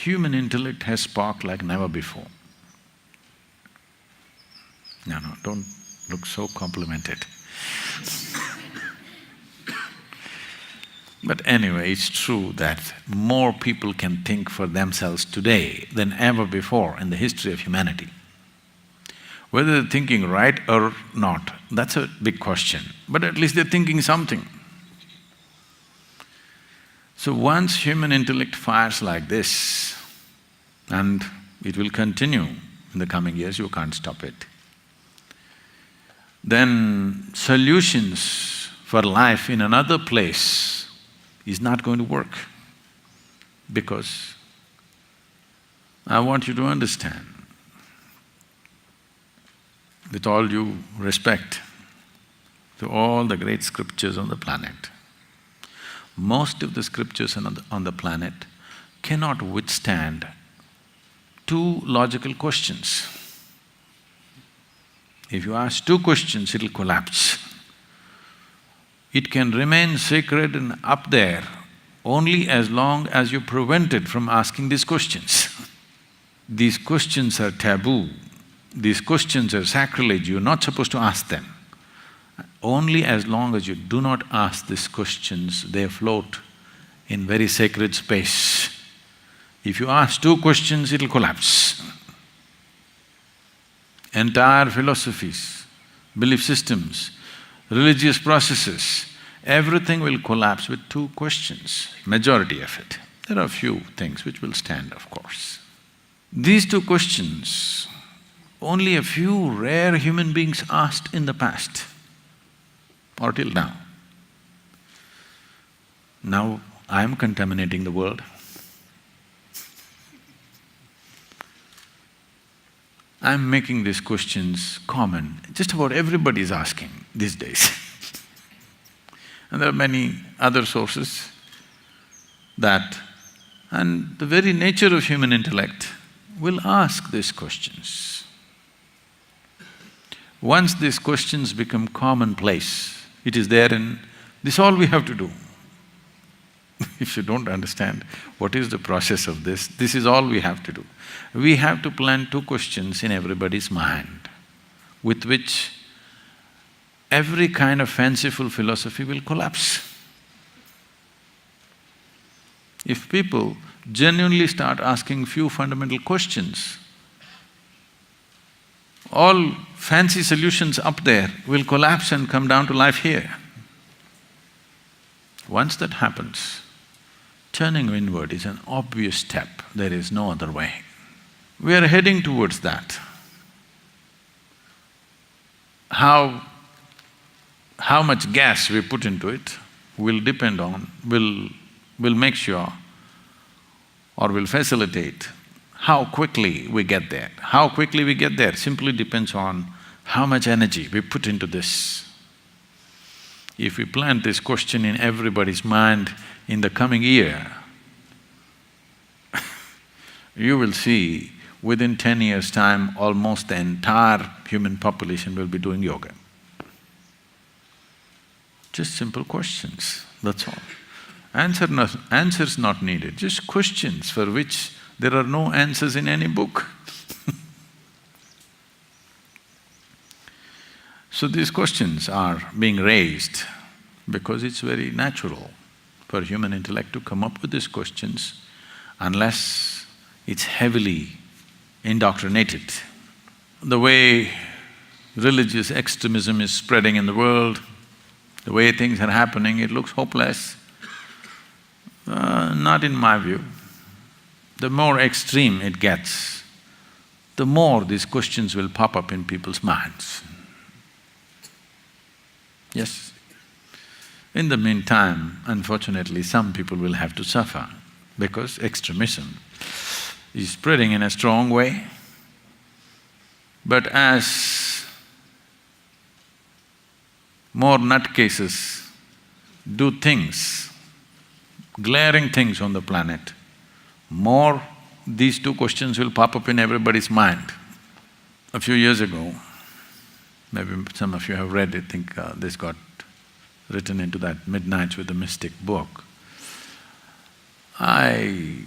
human intellect has sparked like never before. No, don't look so complimented. But anyway, it's true that more people can think for themselves today than ever before in the history of humanity. Whether they're thinking right or not, that's a big question, but at least they're thinking something. So once human intellect fires like this, and it will continue in the coming years, you can't stop it, then solutions for life in another place is not going to work. Because I want you to understand, with all due respect to all the great scriptures on the planet, most of the scriptures on the planet cannot withstand two logical questions. If you ask two questions, it'll collapse. It can remain sacred and up there only as long as you prevent it from asking these questions. These questions are taboo, these questions are sacrilege, you're not supposed to ask them. Only as long as you do not ask these questions, they float in very sacred space. If you ask two questions, it'll collapse. Entire philosophies, belief systems, religious processes, everything will collapse with two questions, majority of it. There are few things which will stand, of course. These two questions, only a few rare human beings asked in the past or till now. Now I am contaminating the world. I'm making these questions common, just about everybody is asking these days. And there are many other sources that… and the very nature of human intellect will ask these questions. Once these questions become commonplace, it is there in… this all we have to do. If you don't understand what is the process of this is all we have to do. We have to plant two questions in everybody's mind, with which every kind of fanciful philosophy will collapse. If people genuinely start asking few fundamental questions, all fancy solutions up there will collapse and come down to life here. Once that happens, turning inward is an obvious step, there is no other way. We are heading towards that. How much gas we put into it will depend on… will make sure or will facilitate how quickly we get there. How quickly we get there simply depends on how much energy we put into this. If we plant this question in everybody's mind in the coming year, you will see within 10 years' time, almost the entire human population will be doing yoga. Just simple questions, that's all. Answers not needed, just questions for which there are no answers in any book. So these questions are being raised because it's very natural for human intellect to come up with these questions unless it's heavily indoctrinated. The way religious extremism is spreading in the world, the way things are happening, it looks hopeless. Not in my view. The more extreme it gets, the more these questions will pop up in people's minds. Yes. In the meantime, unfortunately, some people will have to suffer because extremism is spreading in a strong way. But as more nutcases do things, glaring things on the planet, more these two questions will pop up in everybody's mind. A few years ago, maybe some of you have read it, think this got written into that Midnights with the Mystic book. I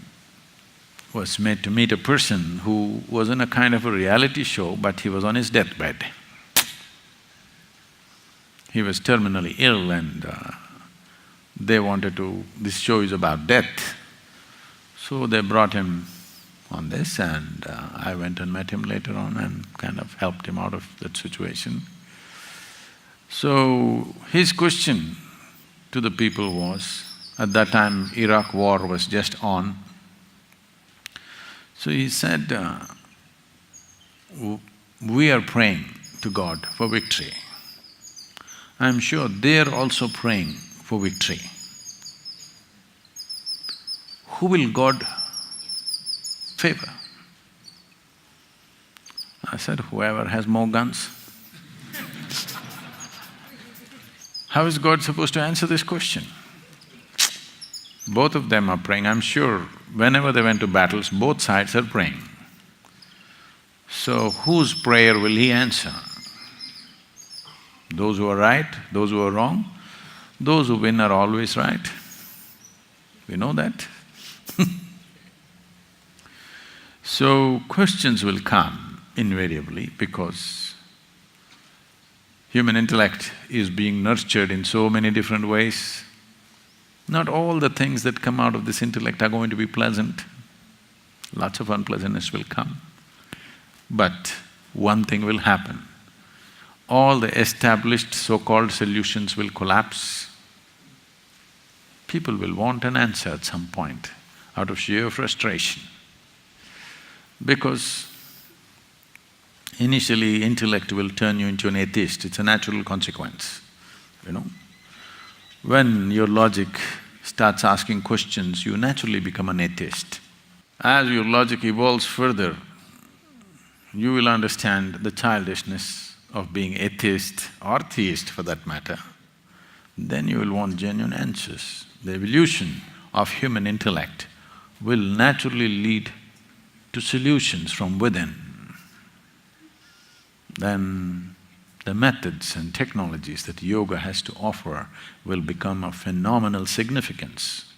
was made to meet a person who was in a kind of a reality show, but he was on his deathbed. He was terminally ill and they wanted to… this show is about death. So they brought him on this and I went and met him later on and kind of helped him out of that situation. So his question to the people was, at that time Iraq war was just on. So he said, we are praying to God for victory. I'm sure they're also praying for victory. Who will God favor? I said, whoever has more guns. How is God supposed to answer this question? Both of them are praying. I'm sure whenever they went to battles, both sides are praying. So whose prayer will He answer? Those who are right, those who are wrong? Those who win are always right. We know that. So questions will come invariably because human intellect is being nurtured in so many different ways. Not all the things that come out of this intellect are going to be pleasant. Lots of unpleasantness will come. But one thing will happen. All the established so-called solutions will collapse. People will want an answer at some point out of sheer frustration. Because initially intellect will turn you into an atheist, it's a natural consequence, you know. When your logic starts asking questions, you naturally become an atheist. As your logic evolves further, you will understand the childishness of being atheist or theist for that matter. Then you will want genuine answers. The evolution of human intellect will naturally lead to solutions from within. Then the methods and technologies that yoga has to offer will become of phenomenal significance.